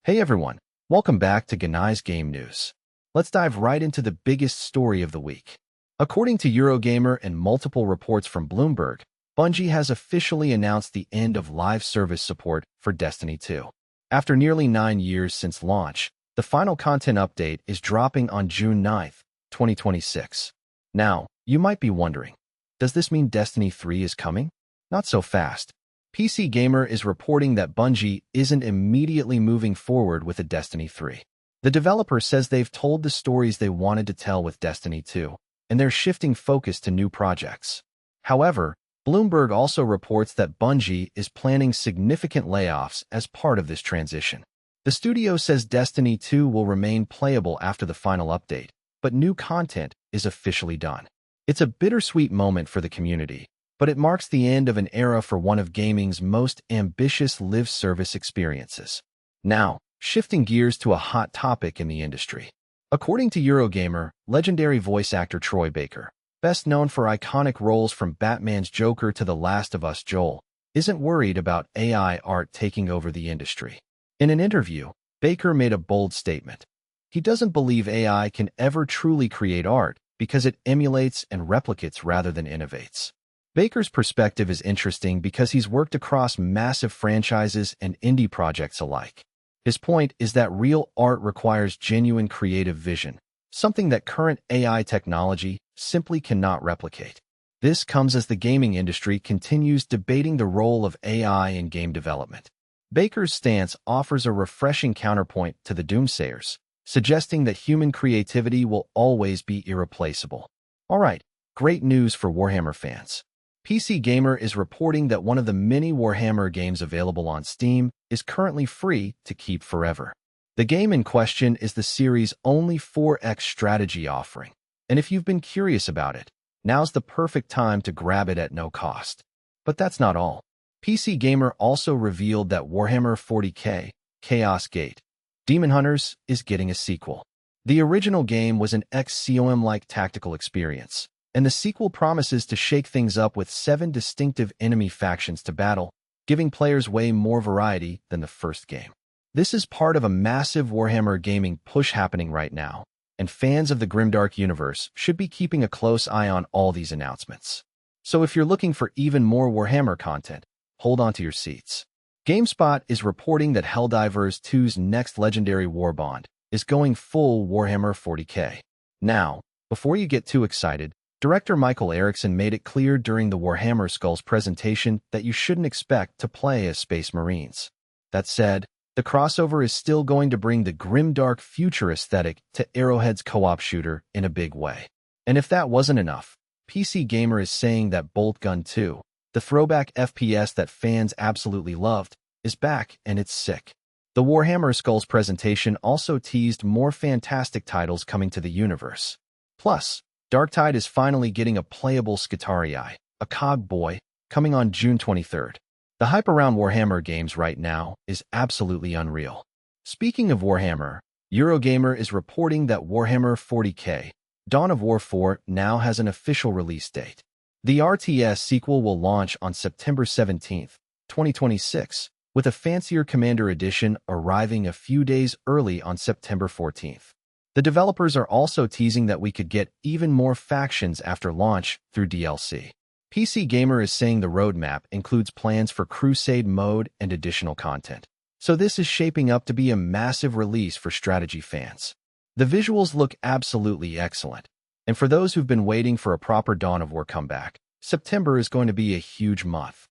Hey everyone, welcome back to Genai Game News. Let's dive right into the biggest story of the week. According to Eurogamer and multiple reports from Bloomberg, Bungie has officially announced the end of live service support for Destiny 2. After nearly 9 years since launch, the final content update is dropping on June 9, 2026. Now, you might be wondering, does this mean Destiny 3 is coming? Not so fast. PC Gamer is reporting that Bungie isn't immediately moving forward with a Destiny 3. The developer says they've told the stories they wanted to tell with Destiny 2, and they're shifting focus to new projects. However, Bloomberg also reports that Bungie is planning significant layoffs as part of this transition. The studio says Destiny 2 will remain playable after the final update, but new content is officially done. It's a bittersweet moment for the community, but it marks the end of an era for one of gaming's most ambitious live service experiences. Now, shifting gears to a hot topic in the industry. According to Eurogamer, legendary voice actor Troy Baker, best known for iconic roles from Batman's Joker to The Last of Us Joel, isn't worried about AI art taking over the industry. In an interview, Baker made a bold statement. He doesn't believe AI can ever truly create art because it emulates and replicates rather than innovates. Baker's perspective is interesting because he's worked across massive franchises and indie projects alike. His point is that real art requires genuine creative vision, something that current AI technology simply cannot replicate. This comes as the gaming industry continues debating the role of AI in game development. Baker's stance offers a refreshing counterpoint to the doomsayers, suggesting that human creativity will always be irreplaceable. Alright, great news for Warhammer fans. PC Gamer is reporting that one of the many Warhammer games available on Steam is currently free to keep forever. The game in question is the series' only 4X strategy offering, and if you've been curious about it, now's the perfect time to grab it at no cost. But that's not all. PC Gamer also revealed that Warhammer 40K, Chaos Gate, Demon Hunters is getting a sequel. The original game was an XCOM-like tactical experience, and the sequel promises to shake things up with 7 distinctive enemy factions to battle, giving players way more variety than the first game. This is part of a massive Warhammer gaming push happening right now, and fans of the grimdark universe should be keeping a close eye on all these announcements. So if you're looking for even more Warhammer content, hold on to your seats. GameSpot is reporting that Helldivers 2's next legendary warbond is going full Warhammer 40K. Now, before you get too excited, Director Michael Erickson made it clear during the Warhammer Skulls presentation that you shouldn't expect to play as Space Marines. That said, the crossover is still going to bring the grimdark future aesthetic to Arrowhead's co-op shooter in a big way. And if that wasn't enough, PC Gamer is saying that Bolt Gun 2, the throwback FPS that fans absolutely loved, is back and it's sick. The Warhammer Skulls presentation also teased more fantastic titles coming to the universe. Plus, Darktide is finally getting a playable Skitarii, a cog boy, coming on June 23rd. The hype around Warhammer games right now is absolutely unreal. Speaking of Warhammer, Eurogamer is reporting that Warhammer 40K, Dawn of War 4 now has an official release date. The RTS sequel will launch on September 17, 2026, with a fancier Commander Edition arriving a few days early on September 14th. The developers are also teasing that we could get even more factions after launch through DLC. PC Gamer is saying the roadmap includes plans for Crusade mode and additional content. So this is shaping up to be a massive release for strategy fans. The visuals look absolutely excellent, and for those who've been waiting for a proper Dawn of War comeback, September is going to be a huge month.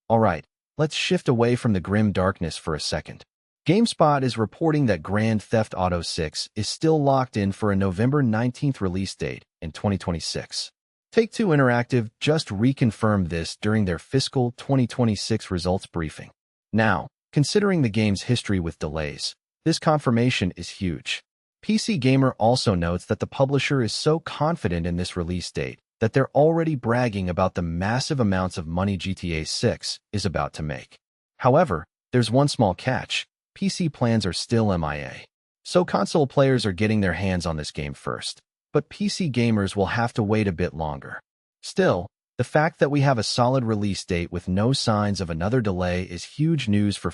Alright, let's shift away from the grim darkness for a second. GameSpot is reporting that Grand Theft Auto 6 is still locked in for a November 19th release date in 2026. Take-Two Interactive just reconfirmed this during their fiscal 2026 results briefing. Now, considering the game's history with delays, this confirmation is huge. PC Gamer also notes that the publisher is so confident in this release date that they're already bragging about the massive amounts of money GTA 6 is about to make. However, there's one small catch. PC plans are still MIA. So console players are getting their hands on this game first, but PC gamers will have to wait a bit longer. Still, the fact that we have a solid release date with no signs of another delay is huge news for